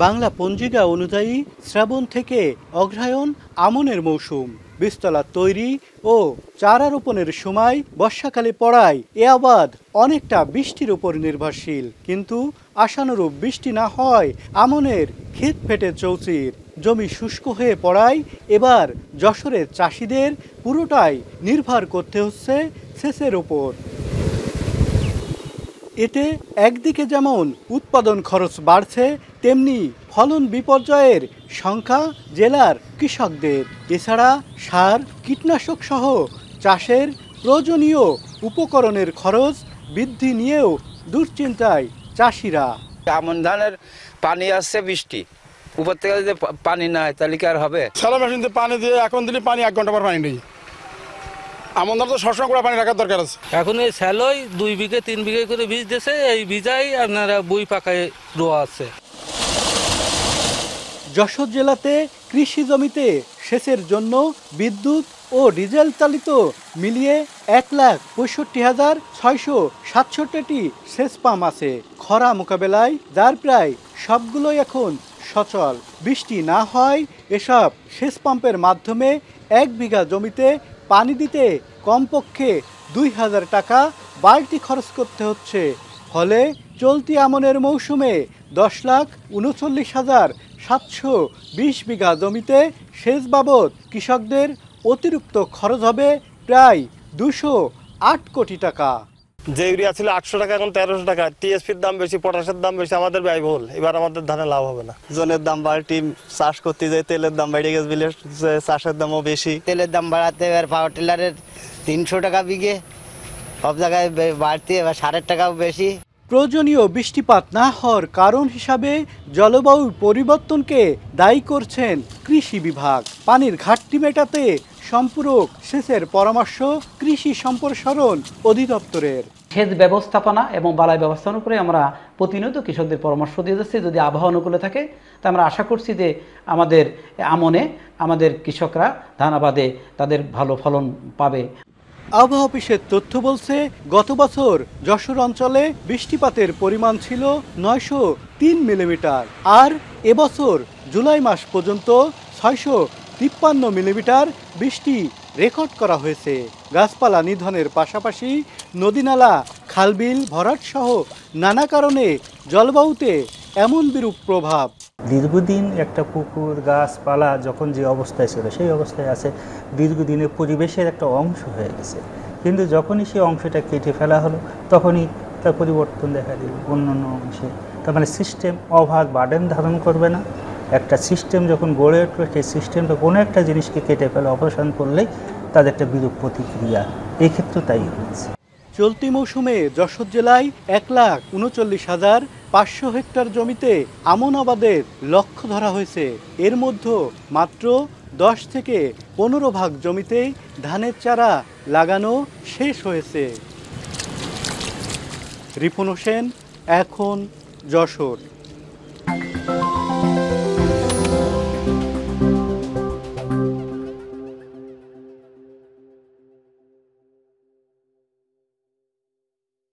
বাংলা পঞ্জিকা অনুযায়ী শ্রাবণ থেকে অগ্রহায়ণ আমনের মৌসুম। বীজতলা তৈরি ও চারা রোপণের সময় বর্ষাকালে পড়ায় এ আবাদ অনেকটা বৃষ্টির উপর নির্ভরশীল, কিন্তু আশানুরূপ বৃষ্টি না হয় আমনের ক্ষেত ফেটে চৌচির। জমি শুষ্ক হয়ে পড়ায় এবার যশোরের চাষিদের পুরোটাই নির্ভর করতে হচ্ছে সেচের উপর। এতে একদিকে যেমন উৎপাদন খরচ বাড়ছে, তেমনি ফলন বিপর্যয়ের সংখ্যা জেলার কৃষকদের। এছাড়া সার, কীটনাশক সহ চাষের প্রয়োজনীয় উপকরণের খরচ বৃদ্ধি নিয়েও দুশ্চিন্তায় চাষিরা। আমন ধানের পানি আসছে, বৃষ্টি উপর থেকে যদি পানি না হয় তাহলে কি আর হবে? স্যালো মেশিন দিয়ে পানি দিয়ে এখন দিলে পানি 1 ঘন্টা পর পানি নেই। আমন ধান তো সবসময় করে পানি রাখার দরকার আছে। এখন এই স্যালোই 2 বিঘে 3 বিঘে করে বীজ দিয়েছে, এই বীজাই আপনারা বই পাকায় রোয়া আছে। যশোর জেলাতে কৃষি জমিতে সেচের জন্য বিদ্যুৎ ও ডিজেল চালিত মিলিয়ে 1,65,667টি সেচ পাম্প আছে। খরা মোকাবেলায় যার প্রায় সবগুলোই এখন সচল। বৃষ্টি না হয় এসব সেচ পাম্পের মাধ্যমে 1 বিঘা জমিতে পানি দিতে কমপক্ষে 2,000 টাকা বাড়তি খরচ করতে হচ্ছে। ফলে চলতি আমনের মৌসুমে 10,39,720 বিঘা জমিতে সেচ বাবদ কৃষকদের অতিরিক্ত খরচ হবে প্রায় 208 কোটি টাকা। যে ইউরিয়া ছিল 800 টাকা, এখন 1300 টাকা। টিএসপির দাম বেশি, পটাশের দাম বেশি, আমাদের ব্যয়বহুল। এবার আমাদের ধানে লাভ হবে না। জনের দাম বাড়তি, চাষ করতে যায় তেলের দাম বেড়ে গেছে, বিলে চাষের দামও বেশি। তেলের দাম বাড়াতে এবার পাওয়ার টিলারের 300 টাকা বিঘে, সব জায়গায় বাড়তি, এবার সারের টাকাও বেশি। প্রয়োজনীয় বৃষ্টিপাত না হওয়ার কারণ হিসাবে জলবায়ু পরিবর্তনকে দায়ী করছেন কৃষি বিভাগ। পানির ঘাটতি মেটাতে সম্পূরক সেচের পরামর্শ কৃষি সম্প্রসারণ অধিদপ্তরের। সেচ ব্যবস্থাপনা এবং বালাই ব্যবস্থাপনার উপরে আমরা প্রতিনিয়ত কৃষকদের পরামর্শ দিয়ে যাচ্ছি। যদি আবহাওয়া অনুকূলে থাকে তা আমরা আশা করছি যে আমাদের আমনে আমাদের কৃষকরা ধান আবাদে তাদের ভালো ফলন পাবে। আবহাওয়া অফিসের তথ্য বলছে, গত বছর যশোর অঞ্চলে বৃষ্টিপাতের পরিমাণ ছিল 903 মিলিমিটার, আর এবছর জুলাই মাস পর্যন্ত 653 মিলিমিটার বৃষ্টি রেকর্ড করা হয়েছে। গাছপালা নিধনের পাশাপাশি নদীনালা, খালবিল ভরাট সহ নানা কারণে জলবায়ুতে এমন বিরূপ প্রভাব। দীর্ঘদিন একটা পুকুর গাছপালা যখন যে অবস্থায় ছিল সেই অবস্থায় আছে, দীর্ঘদিনের পরিবেশের একটা অংশ হয়ে গেছে। কিন্তু যখনই সেই অংশটা কেটে ফেলা হলো তখনই তার পরিবর্তন দেখা দিল অন্য অংশে। তার মানে সিস্টেম অভাগ বার্ডেন ধারণ করবে না। একটা সিস্টেম যখন গড়ে উঠবে, সেই সিস্টেমটা কোনো একটা জিনিসকে কেটে ফেলে অপসারণ করলেই তাদের একটা বিরূপ প্রতিক্রিয়া, এই ক্ষেত্রে তাই হয়েছে। চলতি মৌসুমে যশোর জেলায় 1,39,500 হেক্টর জমিতে আমন আবাদের লক্ষ্য ধরা হয়েছে। এর মধ্যে মাত্র 10 থেকে 15 ভাগ জমিতে ধানের চারা লাগানো শেষ হয়েছে। রিপন হোসেন, এখন যশোর।